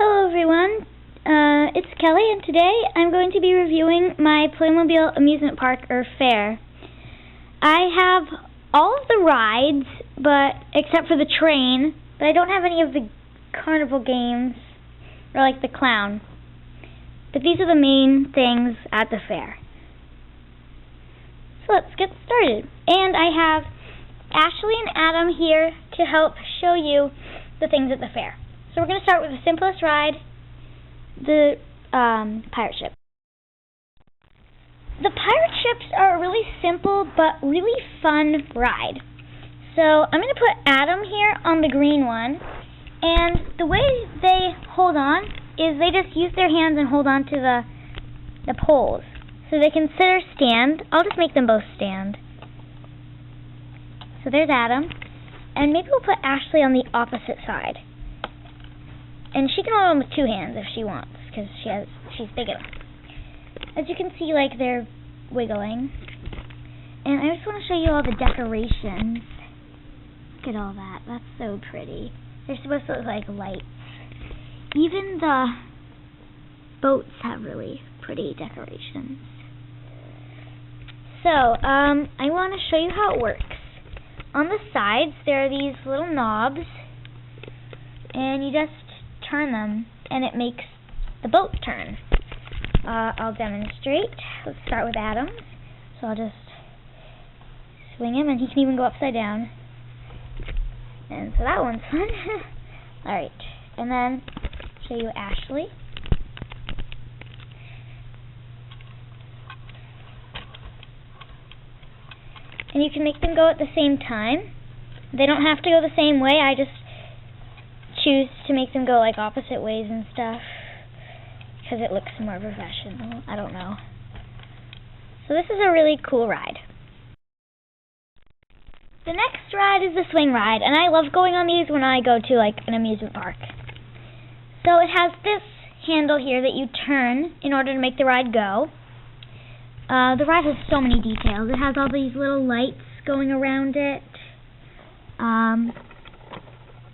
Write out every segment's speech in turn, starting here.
Hello everyone, it's Kelly, and today I'm going to be reviewing my Playmobil amusement park, or fair. I have all of the rides, except for the train, but I don't have any of the carnival games, or like the clown. But these are the main things at the fair. So let's get started. And I have Ashley and Adam here to help show you the things at the fair. So we're going to start with the simplest ride, the pirate ship. The pirate ships are a really simple but really fun ride. So I'm going to put Adam here on the green one, and the way they hold on is they just use their hands and hold on to the poles. So they can sit or stand. I'll just make them both stand. So there's Adam, and maybe we'll put Ashley on the opposite side. And she can hold them with two hands if she wants, because she's big enough. As you can see, like, they're wiggling. And I just want to show you all the decorations. Look at all that. That's so pretty. They're supposed to look like lights. Even the boats have really pretty decorations. So, I want to show you how it works. On the sides, there are these little knobs, and you just turn them, and it makes the boat turn. I'll demonstrate. Let's start with Adam. So I'll just swing him, and he can even go upside down. And so that one's fun. Alright, and then show you Ashley. And you can make them go at the same time. They don't have to go the same way. I just choose to make them go like opposite ways and stuff because it looks more professional. I don't know. So this is a really cool ride. The next ride is the swing ride, and I love going on these when I go to like an amusement park. So it has this handle here that you turn in order to make the ride go. The ride has so many details. It has all these little lights going around it.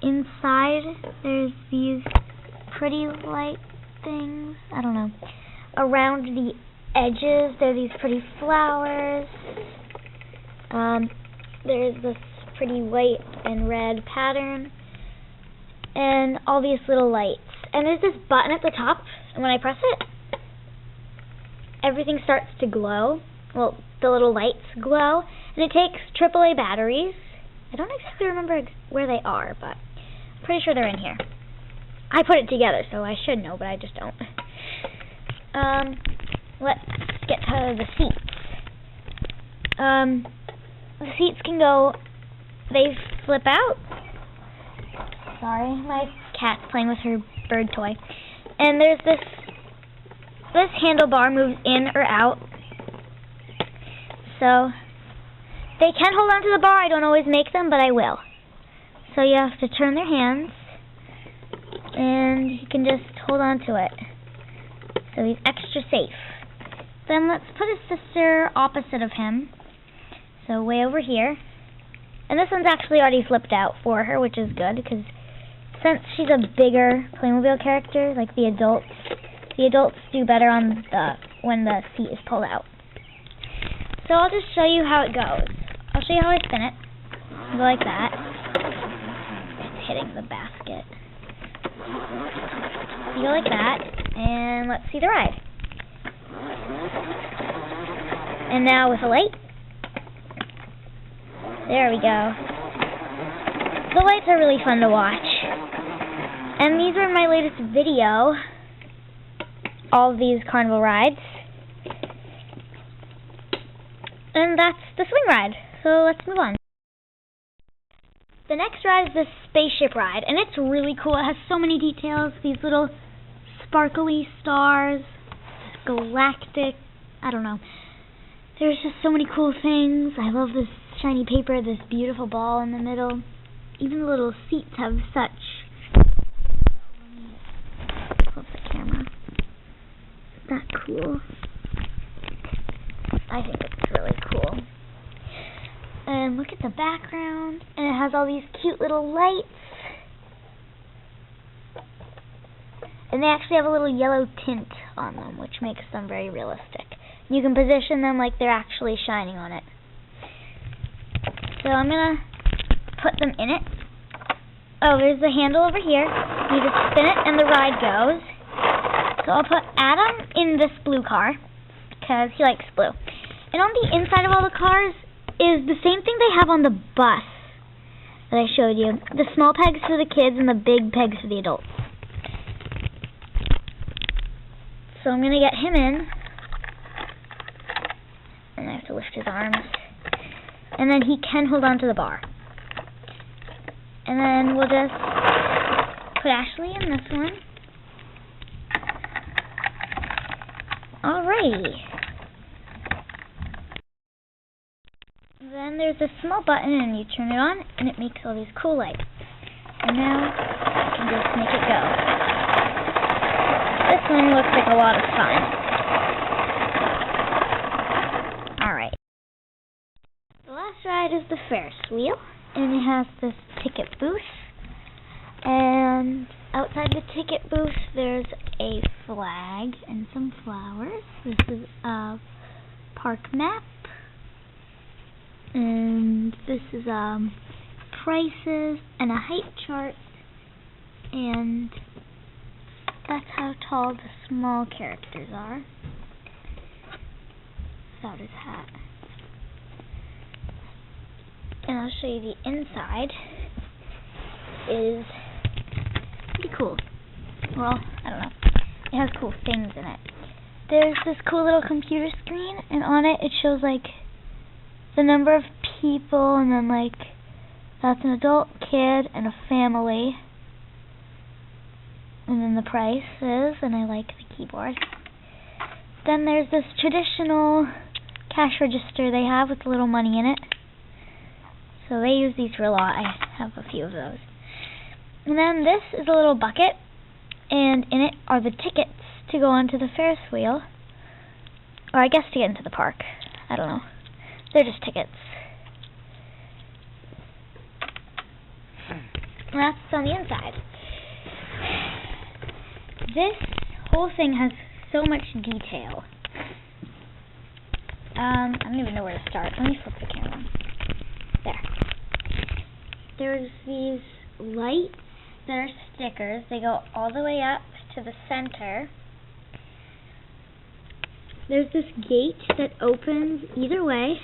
Inside, there's these pretty light things. I don't know. Around the edges, there are these pretty flowers. There's this pretty white and red pattern. And all these little lights. And there's this button at the top, and when I press it, everything starts to glow. Well, the little lights glow. And it takes AAA batteries. I don't exactly remember where they are, but I'm pretty sure they're in here. I put it together, so I should know, but I just don't. Let's get to the seats. The seats can go, they flip out. Sorry, my cat's playing with her bird toy. And there's this handlebar moves in or out. So they can hold on to the bar. I don't always make them, but I will. So you have to turn their hands, and you can just hold on to it. So he's extra safe. Then let's put his sister opposite of him. So way over here. And this one's actually already flipped out for her, which is good, because since she's a bigger Playmobil character, like the adults do better on when the seat is pulled out. So I'll just show you how it goes. I'll show you how I spin it. Go like that. It's hitting the basket. You go like that, and let's see the ride. And now with a light. There we go. The lights are really fun to watch. And these are my latest video. All of these carnival rides. And that's the swing ride. So let's move on. The next ride is the spaceship ride, and it's really cool. It has so many details. These little sparkly stars, galactic, I don't know. There's just so many cool things. I love this shiny paper, this beautiful ball in the middle. Even the little seats have such. Flip the camera. Isn't that cool? I think it's really cool. And look at the background, and it has all these cute little lights. And they actually have a little yellow tint on them, which makes them very realistic. You can position them like they're actually shining on it. So I'm going to put them in it. Oh, there's the handle over here. You just spin it and the ride goes. So I'll put Adam in this blue car, because he likes blue. And on the inside of all the cars is the same thing they have on the bus that I showed you. The small pegs for the kids and the big pegs for the adults. So I'm going to get him in. And I have to lift his arms. And then he can hold on to the bar. And then we'll just put Ashley in this one. Alrighty. Then there's a small button and you turn it on and it makes all these cool lights. And now I can just make it go. This one looks like a lot of fun. Alright. The last ride is the Ferris Wheel. And it has this ticket booth. And outside the ticket booth there's a flag and some flowers. This is a park map. And this is prices and a height chart. And that's how tall the small characters are. Without his hat. And I'll show you the inside. Is pretty cool. Well, I don't know. It has cool things in it. There's this cool little computer screen, and on it it shows like the number of people, and then like that's an adult, kid, and a family. And then the prices, and I like the keyboard. Then there's this traditional cash register they have with a little money in it. So they use these for a lot. I have a few of those. And then this is a little bucket, and in it are the tickets to go onto the Ferris wheel. Or I guess to get into the park. I don't know. They're just tickets. And that's on the inside. This whole thing has so much detail. I don't even know where to start. Let me flip the camera. There. There's these lights that are stickers. They go all the way up to the center. There's this gate that opens either way.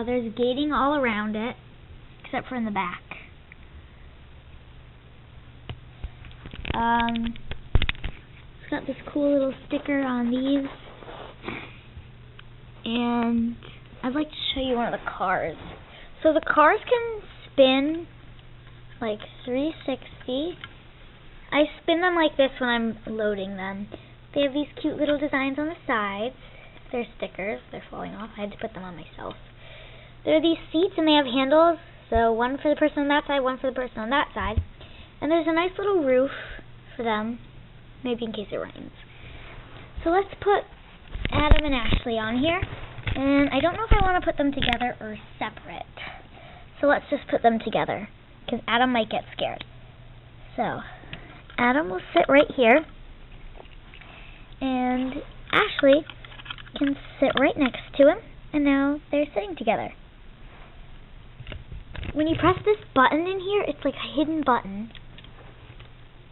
There's gating all around it, except for in the back. It's got this cool little sticker on these. And I'd like to show you one of the cars. So the cars can spin like 360. I spin them like this when I'm loading them. They have these cute little designs on the sides. They're stickers. They're falling off. I had to put them on myself. There are these seats and they have handles. So one for the person on that side, one for the person on that side. And there's a nice little roof for them, maybe in case it rains. So let's put Adam and Ashley on here. And I don't know if I want to put them together or separate. So let's just put them together, because Adam might get scared. So Adam will sit right here, and Ashley can sit right next to him, and now they're sitting together. When you press this button in here, it's like a hidden button.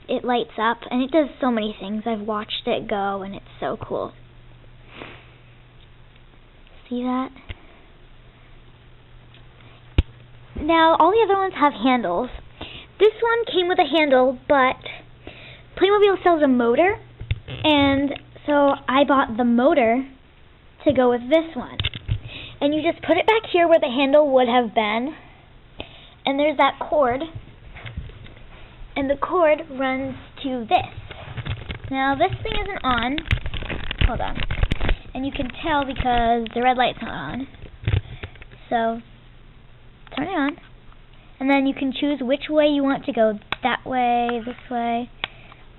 It lights up, and it does so many things. I've watched it go, and it's so cool. See that? Now, all the other ones have handles. This one came with a handle, but Playmobil sells a motor, and so I bought the motor to go with this one. And you just put it back here where the handle would have been, and there's that cord, and the cord runs to this. Now, this thing isn't on. Hold on. And you can tell because the red light's not on. So, turn it on. And then you can choose which way you want to go. That way, this way.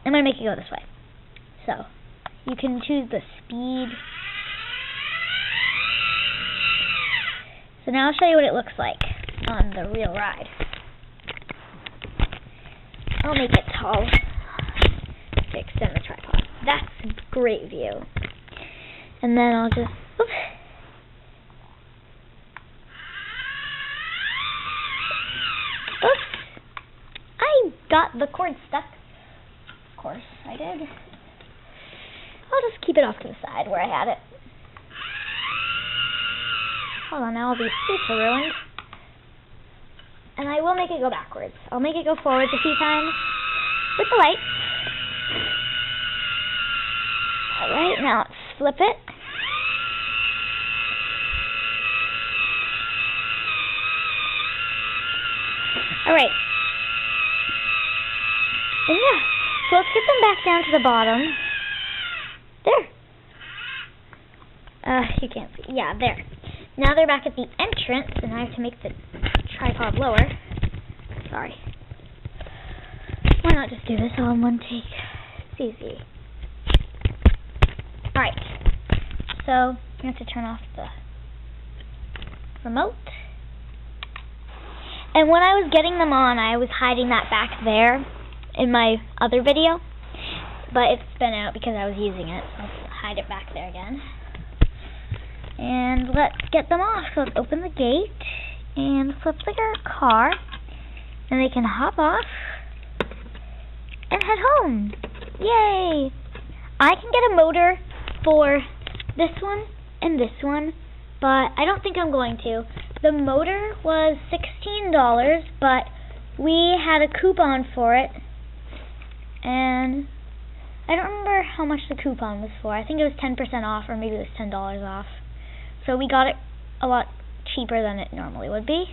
I'm going to make it go this way. So, you can choose the speed. So now I'll show you what it looks like on the real ride. I'll make it tall to extend the tripod. That's a great view. And then I'll just, oops. Oops. I got the cord stuck. Of course I did. I'll just keep it off to the side where I had it. Hold on, now all these seats are ruined. And I will make it go backwards. I'll make it go forwards a few times with the light. Alright, now let's flip it. Alright. And yeah, so let's get them back down to the bottom. There. You can't see. Yeah, there. Now they're back at the entrance, and I have to make the tripod lower. Sorry. Why not just do this all in one take? It's easy. Alright. So, you have to turn off the remote. And when I was getting them on, I was hiding that back there in my other video. But it's been out because I was using it, so I'll hide it back there again. And let's get them off. So let's open the gate and flip the car, and they can hop off and head home. Yay! I can get a motor for this one and this one, but I don't think I'm going to. The motor was $16, but we had a coupon for it, and I don't remember how much the coupon was for. I think it was 10% off, or maybe it was $10 off. So we got it a lot cheaper than it normally would be.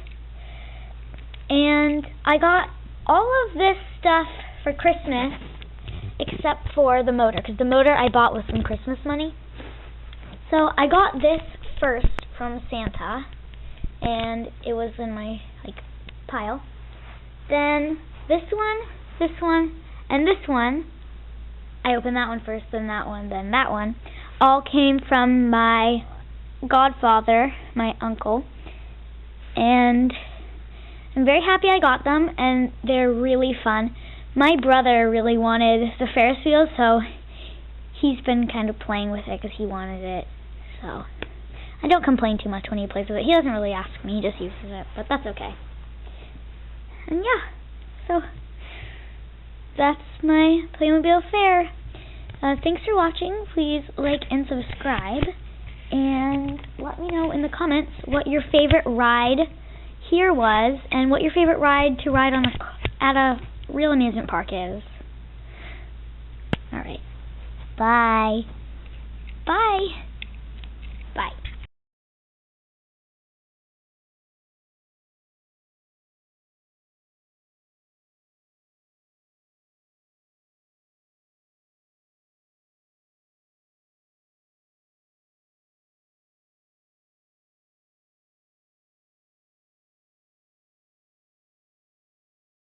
And I got all of this stuff for Christmas except for the motor, because the motor I bought with some Christmas money. So I got this first from Santa, and it was in my pile. Then this one, and this one. I opened that one first, then that one, then that one. All came from my godfather, my uncle, and I'm very happy I got them, and they're really fun. My brother really wanted the Ferris Wheel, so he's been kind of playing with it because he wanted it. So I don't complain too much when he plays with it. He doesn't really ask me, he just uses it, but that's okay. And yeah, so that's my Playmobil fair. Thanks for watching. Please like and subscribe. And let me know in the comments what your favorite ride here was, and what your favorite ride to ride on at a real amusement park is. Alright. Bye. Bye.